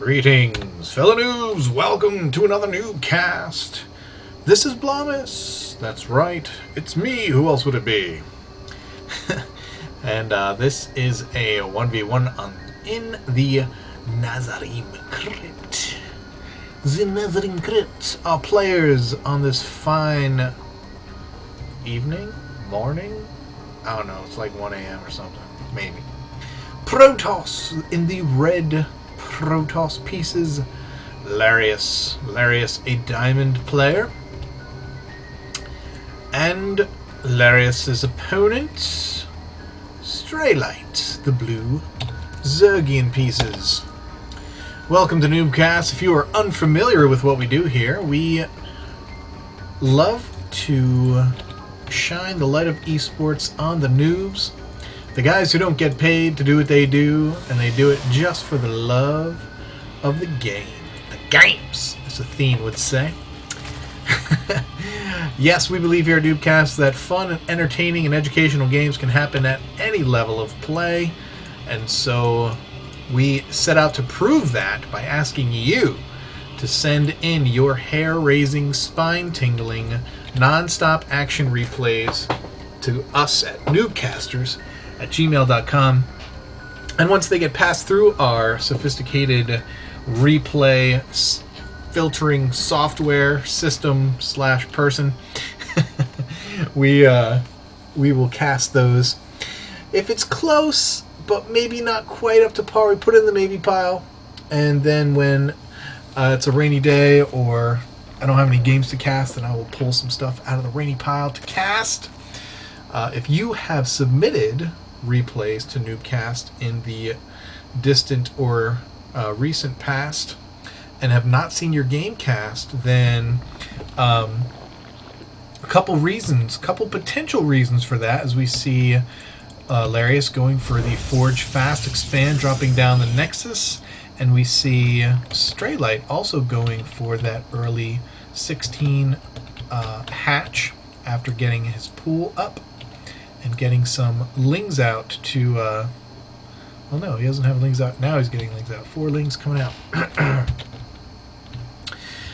Greetings, fellow noobs! Welcome to another NuubCast. This is Blamus. That's right, it's me. Who else would it be? And this is a 1v1 in the Nazarim Crypt. The Nazarim Crypt are players on this fine evening? Morning? I don't know, it's like 1 a.m. or something. Maybe. Protoss in the red Protoss pieces. Larius, a diamond player. And Larius's opponent, Straylight, the blue Zergian pieces. Welcome to NuubCast. If you are unfamiliar with what we do here, we love to shine the light of esports on the noobs. The guys who don't get paid to do what they do, and they do it just for the love of the game. The games, as Athene would say. Yes, we believe here at NuubCast that fun and entertaining and educational games can happen at any level of play. And so we set out to prove that by asking you to send in your hair-raising, spine-tingling, non-stop action replays to us at NuubCasters@gmail.com, and once they get passed through our sophisticated replay filtering software system / person, we will cast those. If it's close but maybe not quite up to par, we put it in the maybe pile, and then when it's a rainy day or I don't have any games to cast, then I will pull some stuff out of the rainy pile to cast. If you have submitted replays to NuubCast in the distant or recent past and have not seen your game cast, then a couple potential reasons for that, as we see Larius going for the Forge Fast Expand, dropping down the Nexus, and we see Straylight also going for that early 16 hatch after getting his pool up and getting some lings out to, well, no, he doesn't have lings out. Now he's getting lings out. 4 lings coming out.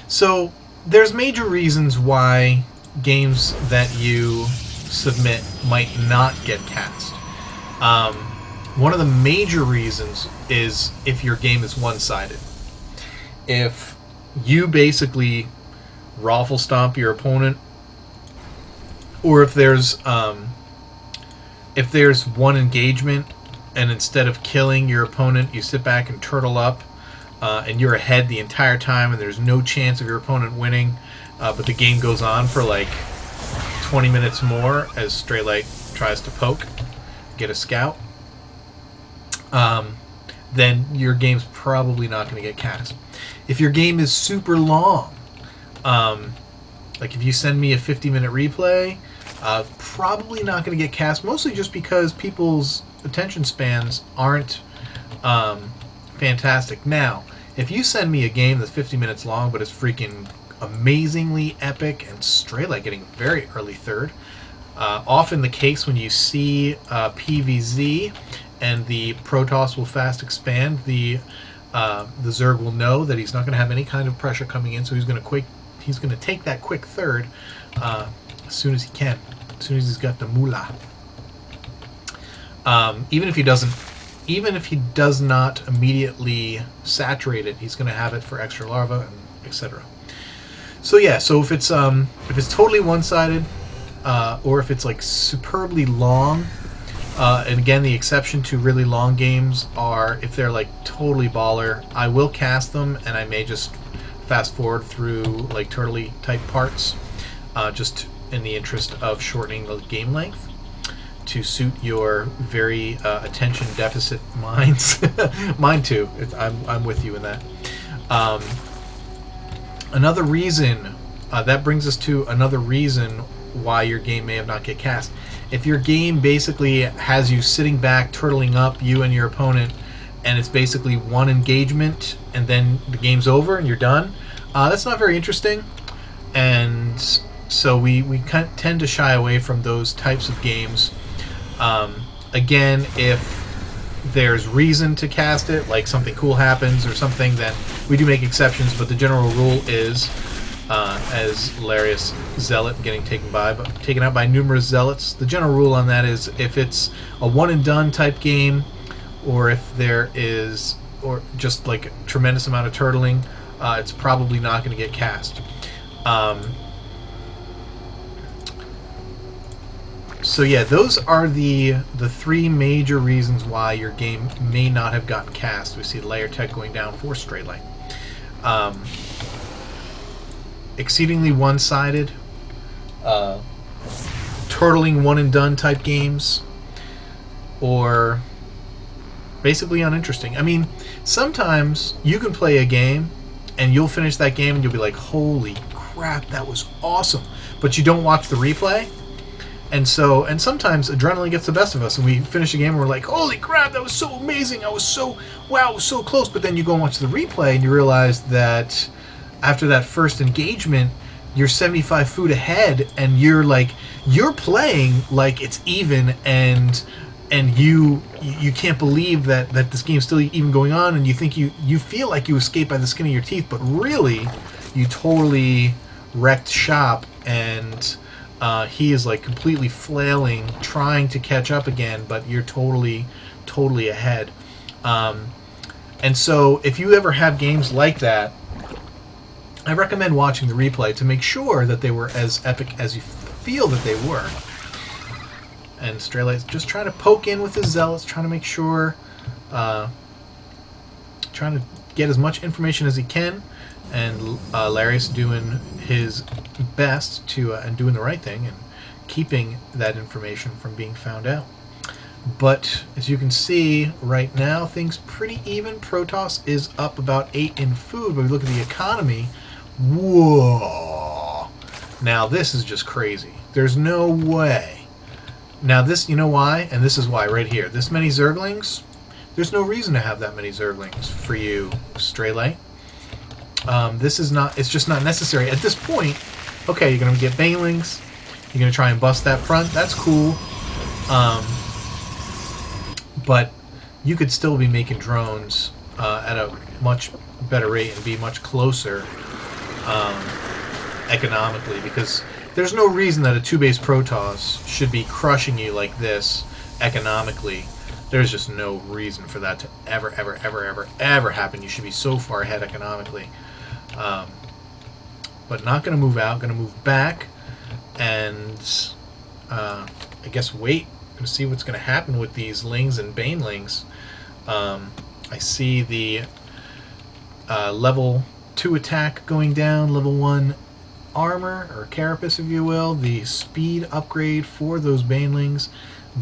So there's major reasons why games that you submit might not get cast. One of the major reasons is if your game is one-sided. If you basically raffle stomp your opponent, or if there's one engagement and instead of killing your opponent, you sit back and turtle up, and you're ahead the entire time and there's no chance of your opponent winning, but the game goes on for like 20 minutes more as Straylight tries to poke, get a scout, then your game's probably not going to get cast. If your game is super long, like if you send me a 50-minute replay, probably not going to get cast, mostly just because people's attention spans aren't fantastic. Now, if you send me a game that's 50 minutes long but it's freaking amazingly epic and Straylight getting very early third, often the case when you see PvZ and the Protoss will fast expand, the Zerg will know that he's not going to have any kind of pressure coming in, so he's going to take that quick third as soon as he can, as soon as he's got the moolah. Even if he does not immediately saturate it, he's going to have it for extra larva, and etc. So yeah, so if it's totally one-sided, or if it's like superbly long, and again, the exception to really long games are if they're like totally baller, I will cast them, and I may just fast forward through like turtley type parts, just in the interest of shortening the game length to suit your very attention deficit minds. Mine too. I'm with you in that. Another reason, that brings us to another reason why your game may have not get cast. If your game basically has you sitting back, turtling up, you and your opponent, and it's basically one engagement and then the game's over and you're done, that's not very interesting. And so we tend to shy away from those types of games. Again, if there's reason to cast it, like something cool happens or something, then we do make exceptions, but the general rule is, as Larius Zealot getting taken out by numerous Zealots, the general rule on that is if it's a one and done type game, or if there is, or just like a tremendous amount of turtling, it's probably not going to get cast. So yeah, those are the three major reasons why your game may not have gotten cast. We see layer tech going down for Straight Light. Exceedingly one-sided, turtling one and done type games, or basically uninteresting. I mean, sometimes you can play a game and you'll finish that game and you'll be like, holy crap, that was awesome, but you don't watch the replay. And sometimes adrenaline gets the best of us, and we finish a game and we're like, holy crap, that was so amazing, it was so close. But then you go and watch the replay and you realize that after that first engagement, you're 75 foot ahead, and you're playing like it's even, and you can't believe that this game's still even going on, and you think you feel like you escaped by the skin of your teeth, but really you totally wrecked shop, and he is like completely flailing, trying to catch up again, but you're totally ahead. And so if you ever have games like that, I recommend watching the replay to make sure that they were as epic as you feel that they were. And Straylight's just trying to poke in with his Zealots, trying to make sure, trying to get as much information as he can, and Larius doing his best to and doing the right thing and keeping that information from being found out. But as you can see right now, things pretty even. Protoss is up about 8 in food, but we look at the economy. Whoa! Now this is just crazy. There's no way. Now this, you know why? And this is why right here. This many Zerglings. There's no reason to have that many Zerglings for you, Straylight. This is not. It's just not necessary at this point. Okay, you're gonna get Banelings. You're gonna try and bust that front. That's cool. But you could still be making drones at a much better rate and be much closer economically, because there's no reason that a 2-base Protoss should be crushing you like this economically. There's just no reason for that to ever happen. You should be so far ahead economically. But not going to move out, going to move back, and I guess wait. Going to see what's going to happen with these Lings and Banelings. I see the level 2 attack going down, level 1 armor, or carapace if you will, the speed upgrade for those Banelings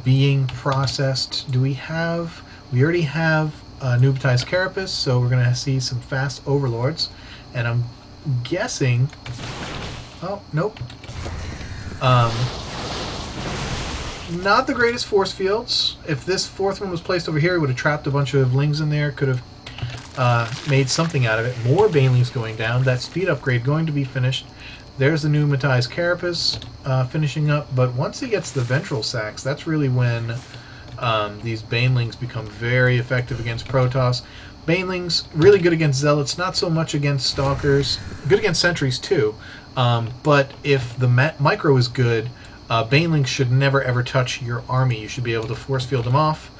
being processed. We already have Noobtized carapace, so we're going to see some fast overlords, and I'm guessing, oh, nope, not the greatest force fields. If this fourth one was placed over here, it would have trapped a bunch of Lings in there, could have made something out of it. More Banelings going down, that speed upgrade going to be finished. There's the new Matized Carapace finishing up, but once he gets the Ventral Sacs, that's really when these Banelings become very effective against Protoss. Banelings, really good against Zealots, not so much against Stalkers. Good against Sentries too, but if the micro is good, Banelings should never ever touch your army. You should be able to force field them off,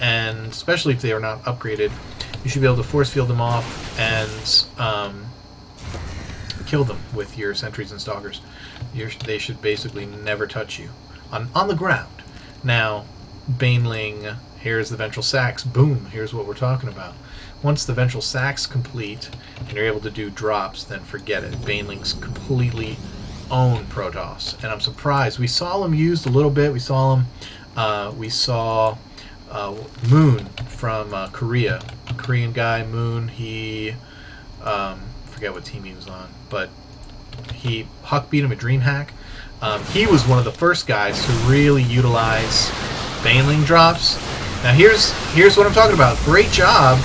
and especially if they are not upgraded, you should be able to force field them off and kill them with your Sentries and Stalkers. They should basically never touch you on the ground. Now, Baneling, here's the Ventral Sacs. Boom, here's what we're talking about. Once the Ventral Sacs complete and you're able to do drops, then forget it. Banelings completely own Protoss, and I'm surprised. We saw them used a little bit. We saw Moon from Korea, a Korean guy. Moon, he forget what team he was on, but Huck beat him at DreamHack. He was one of the first guys to really utilize Baneling drops. Now here's what I'm talking about. Great job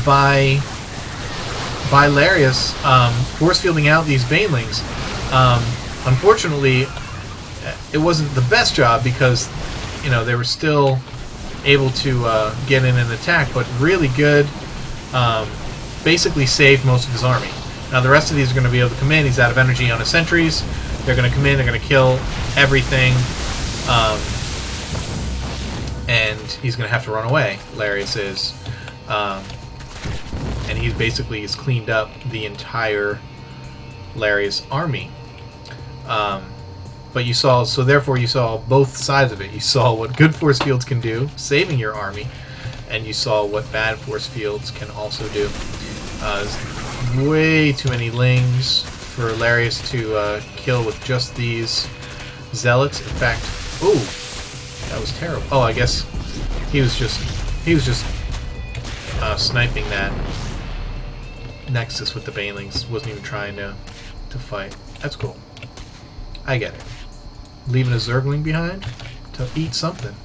by Larius force fielding out these Banelings. Unfortunately, it wasn't the best job because, you know, they were still able to get in and attack, but really good. Basically saved most of his army. Now the rest of these are going to be able to come in. He's out of energy on his sentries. They're going to come in, they're going to kill everything, and he's going to have to run away, Larius is. And he's basically has cleaned up the entire Larius army. But you saw, so therefore you saw both sides of it. You saw what good force fields can do, saving your army, and you saw what bad force fields can also do. Way too many lings for Larius to kill with just these zealots. In fact, ooh, that was terrible. Oh, I guess he was just sniping that Nexus with the Banelings. Wasn't even trying to fight. That's cool. I get it. Leaving a Zergling behind to eat something.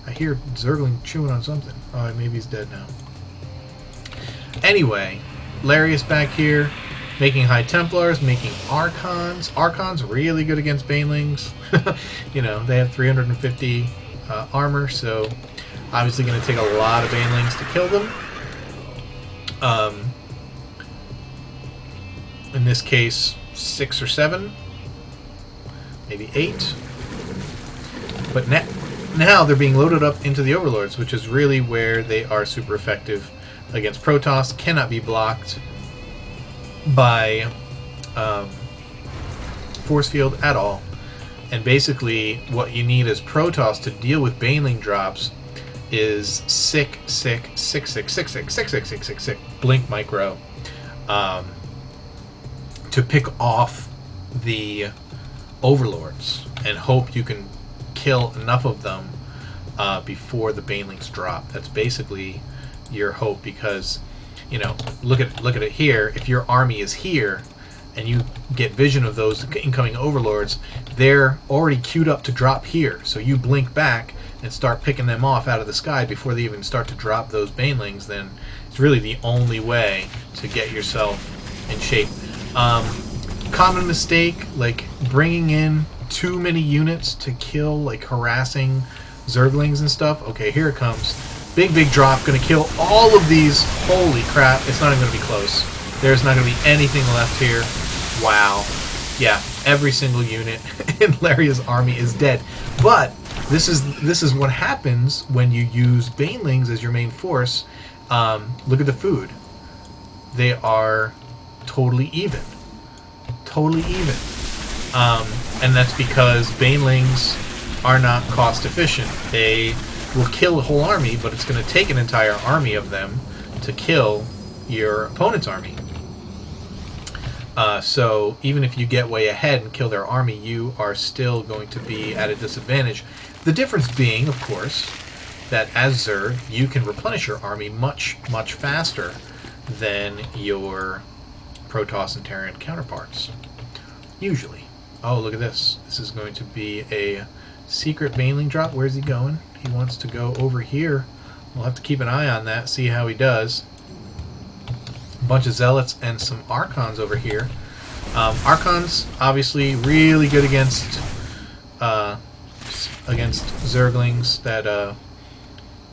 I hear Zergling chewing on something. Oh, maybe he's dead now. Anyway, Larius back here, making High Templars, making Archons. Archons really good against Banelings. You know, they have 350 armor, so obviously going to take a lot of Banelings to kill them. In this case, 6 or 7, maybe 8. But now they're being loaded up into the Overlords, which is really where they are super effective against Protoss. Cannot be blocked by force field at all. And basically what you need as Protoss to deal with Baneling drops is sick blink micro to pick off the Overlords and hope you can kill enough of them before the Banelings drop. That's basically your hope, because you know, look at it here. If your army is here and you get vision of those incoming Overlords, they're already queued up to drop here. So you blink back and start picking them off out of the sky before they even start to drop those Banelings, then it's really the only way to get yourself in shape. Common mistake, like bringing in too many units to kill, like harassing Zerglings and stuff. Okay, here it comes. Big drop, gonna kill all of these. Holy crap, it's not even gonna be close. There's not gonna be anything left here. Wow. Yeah, every single unit in Laria's army is dead. But this is what happens when you use Banelings as your main force. Look at the food. They are totally even. Totally even. And that's because Banelings are not cost efficient. They will kill a whole army, but it's going to take an entire army of them to kill your opponent's army. So even if you get way ahead and kill their army, you are still going to be at a disadvantage. The difference being, of course, that as Zerg, you can replenish your army much faster than your Protoss and Terran counterparts. Usually. Oh, look at this. This is going to be a secret Baneling drop. Where's he going? He wants to go over here. We'll have to keep an eye on that, see how he does. A bunch of Zealots and some Archons over here. Archons, obviously, really good against Zerglings that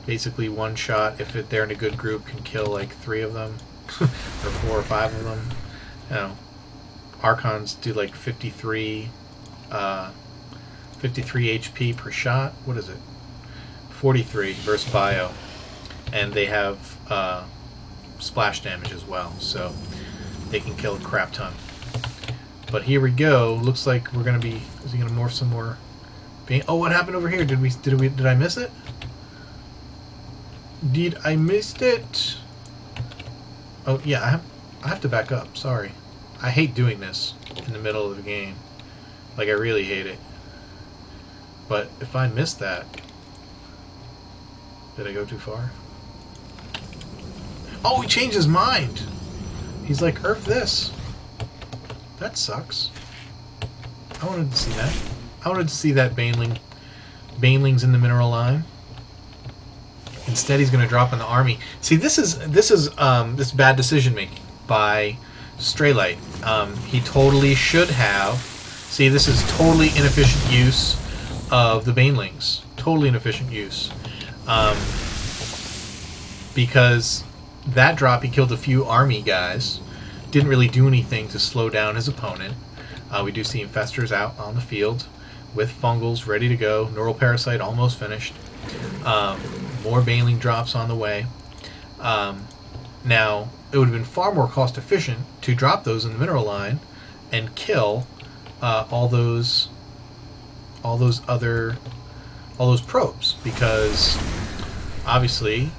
basically one shot, if they're in a good group, can kill like 3 of them or 4 or 5 of them. You know, Archons do like 53 HP per shot. What is it? 43 versus Bio, and they have splash damage as well, so they can kill a crap ton. But here we go. Looks like we're gonna be. Is he gonna morph some more? Oh, what happened over here? Did I miss it? Did I missed it? Oh yeah, I have to back up. Sorry, I hate doing this in the middle of the game. Like I really hate it. But if I missed that, did I go too far? Oh, he changed his mind. He's like, "Earth this." That sucks. I wanted to see that. I wanted to see that Banelings in the mineral line. Instead, he's going to drop in the army. See, this is bad decision making by Straylight. He totally should have. See, this is totally inefficient use of the Banelings. Totally inefficient use. Because that drop, he killed a few army guys. Didn't really do anything to slow down his opponent. We do see infestors out on the field with fungals ready to go. Neural parasite almost finished. More baneling drops on the way. Now, it would have been far more cost efficient to drop those in the mineral line and kill all those probes, because obviously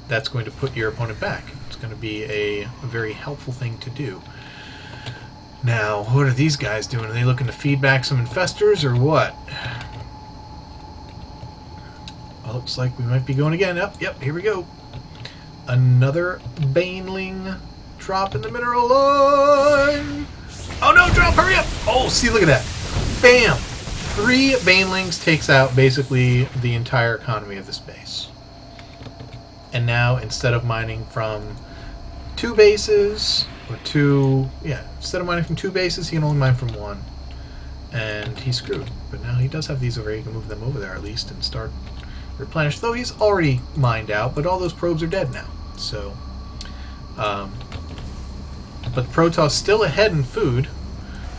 that's going to put your opponent back. It's going to be a very helpful thing to do. Now, what are these guys doing? Are they looking to feed back some infestors or what? Well, looks like we might be going again. Yep, here we go. Another baneling drop in the mineral line. Oh no, drop, hurry up! Oh, see, look at that. Bam! 3 banelings takes out basically the entire economy of this base. And now, instead of mining from 2 bases, instead of mining from 2 bases, he can only mine from 1. And he's screwed. But now he does have these over here. He can move them over there at least and start replenish. Though he's already mined out, but all those probes are dead now. So, but Protoss still ahead in food.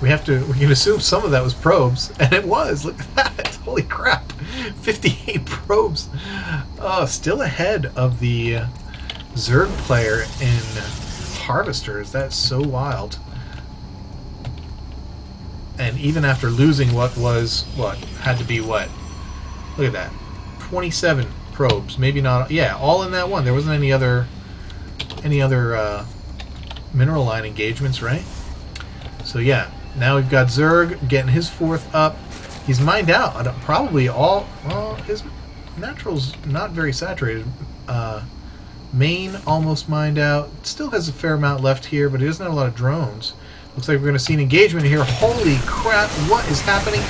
We can assume some of that was probes, and it was. Look at that! Holy crap! 58 probes. Oh, still ahead of the Zerg player in harvesters. That's so wild. And even after losing what had to be what? Look at that. 27 probes. Maybe not. Yeah, all in that one. There wasn't any other mineral line engagements, right? So yeah, now we've got Zerg getting his 4th up. He's mined out probably all. Well, his natural's not very saturated. Main almost mined out. Still has a fair amount left here, but he doesn't have a lot of drones. Looks like we're going to see an engagement here. Holy crap! What is happening?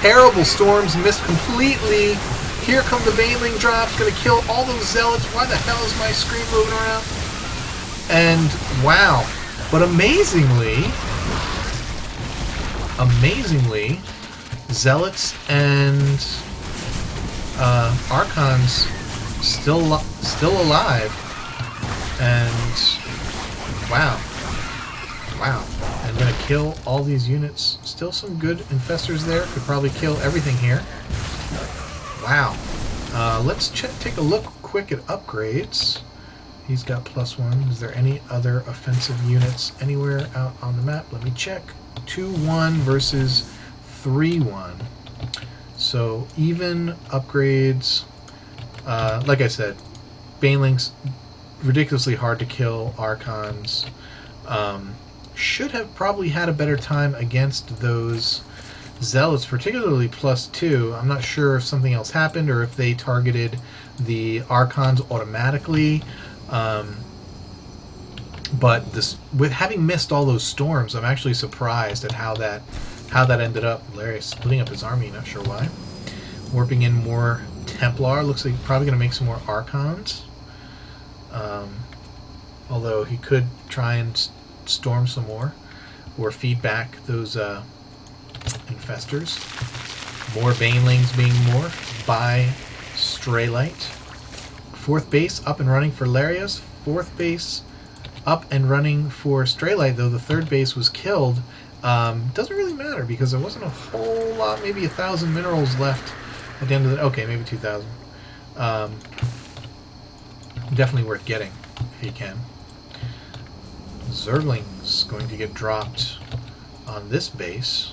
Terrible storms, missed completely. Here come the baneling drops, going to kill all those zealots. Why the hell is my screen moving around? And wow, but amazingly, zealots and archons still alive. And wow, and going to kill all these units. Still some good infestors there. Could probably kill everything here. Wow. Let's take a look quick at upgrades. He's got +1. Is there any other offensive units anywhere out on the map? Let me check. 2-1 versus 3-1. So even upgrades. Like I said, banelings ridiculously hard to kill. Archons should have probably had a better time against those zealots, particularly +2. I'm not sure if something else happened or if they targeted the archons automatically. But this, with having missed all those storms, I'm actually surprised at how that ended up. Larry splitting up his army, not sure why. Warping in more Templar. Looks like he's probably going to make some more archons. Although he could try and storm some more or feed back those infestors. More banelings being morphed by Straylight. 4th base up and running for Larius. 4th base up and running for Straylight, though the 3rd base was killed. Doesn't really matter because there wasn't a whole lot, maybe 1,000 minerals left at the end of the... Okay, maybe 2,000. Definitely worth getting if you can. Zergling's going to get dropped on this base.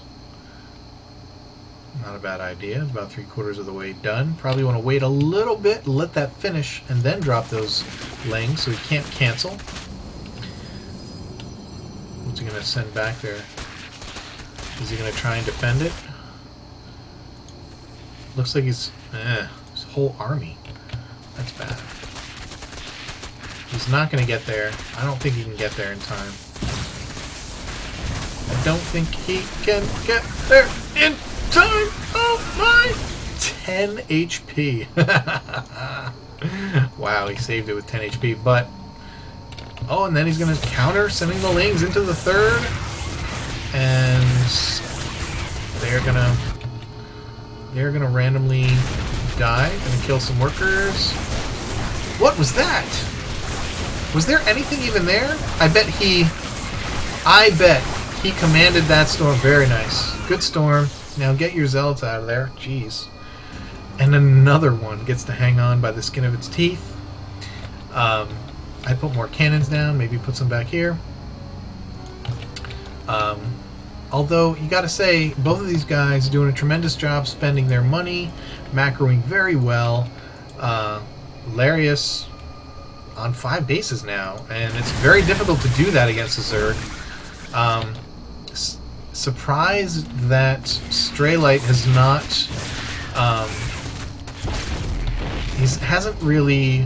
Not a bad idea. It's about 3/4 of the way done. Probably want to wait a little bit, let that finish, and then drop those lings so he can't cancel. What's he going to send back there? Is he going to try and defend it? Looks like his whole army. That's bad. He's not going to get there. I don't think he can get there in time. I don't think he can get there in time. Oh my! 10 HP. Wow, he saved it with 10 HP. But oh, and then he's going to counter, sending the lings into the 3rd, and they're gonna randomly die. Gonna kill some workers. What was that? Was there anything even there? I bet he commanded that storm. Very nice. Good storm. Now get your zealots out of there. Jeez. And another one gets to hang on by the skin of its teeth. I put more cannons down. Maybe put some back here. Although, you gotta say, both of these guys are doing a tremendous job spending their money, macroing very well. Larius on 5 bases now, and it's very difficult to do that against a Zerg. Surprised that Straylight has not... he hasn't really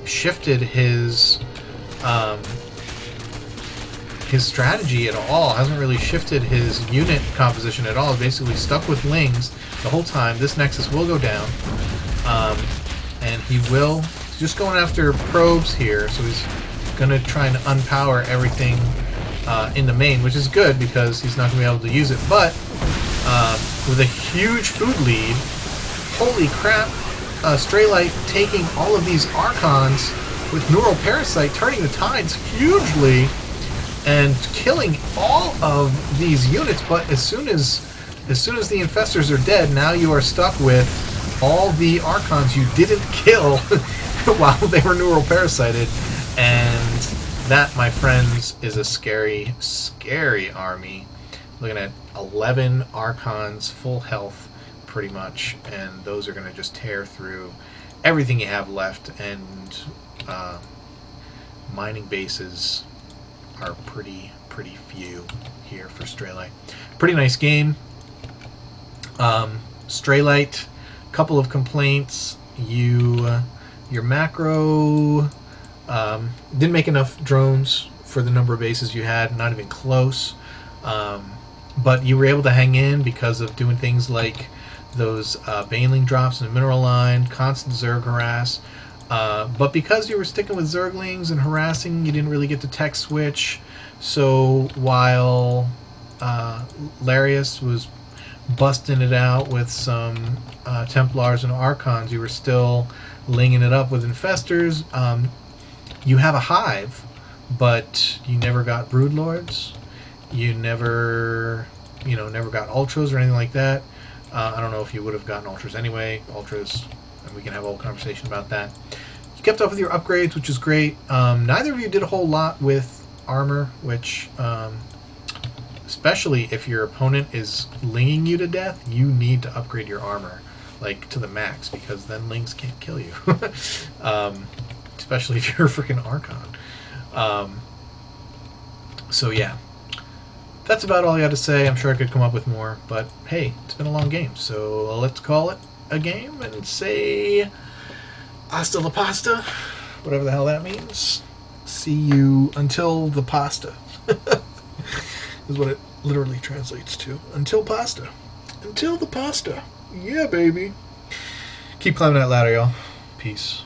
shifted his strategy at all. Hasn't really shifted his unit composition at all. Basically stuck with Lings the whole time. This Nexus will go down, and he's just going after probes here, so he's gonna try and unpower everything in the main, which is good because he's not gonna be able to use it. But with a huge food lead, holy crap! Straylight taking all of these Archons with Neural Parasite, turning the tides hugely and killing all of these units. But as soon as the Infestors are dead, now you are stuck with all the Archons you didn't kill while they were Neural Parasited, and that, my friends, is a scary, scary army. Looking at 11 Archons, full health, pretty much, and those are going to just tear through everything you have left, and mining bases are pretty few here for Straylight. Pretty nice game. Straylight, couple of complaints. Your macro didn't make enough drones for the number of bases you had, not even close. But you were able to hang in because of doing things like those Baneling drops in the mineral line, constant Zerg harass. But because you were sticking with Zerglings and harassing, you didn't really get to tech switch. So while Larius was busting it out with some Templars and Archons, you were still linging it up with Infestors. You have a Hive, but you never got Broodlords. You never got Ultras or anything like that. I don't know if you would have gotten Ultras anyway. Ultras, and we can have a whole conversation about that. You kept up with your upgrades, which is great. Neither of you did a whole lot with armor, which, especially if your opponent is linging you to death, you need to upgrade your armor, like, to the max, because then lings can't kill you. Especially if you're a freaking Archon. So yeah. That's about all I got to say. I'm sure I could come up with more, but hey, it's been a long game, so let's call it a game and say hasta la pasta, whatever the hell that means. See you until the pasta. Is what it literally translates to. Until pasta. Until the pasta. Yeah, baby. Keep climbing that ladder, y'all. Peace.